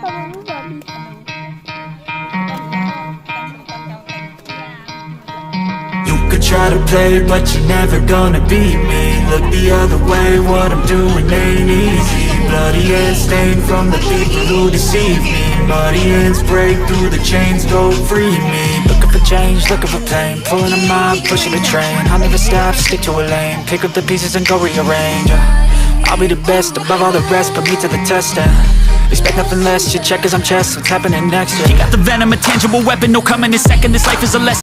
You could try to play, but you're never gonna beat me. Look the other way, what I'm doing ain't easy. Bloody hands stained from the people who deceive me. Muddy hands break through the chains, go free me. Looking for change, looking for pain, pulling a mob, pushing a train. I'll never stop, stick to a lane, pick up the pieces and go rearrange. I'll be the best above all the rest, put me to the test and expect nothing less, your check is on chest, what's happening next? You got the venom, a tangible weapon, no coming in second, this life is a lesson.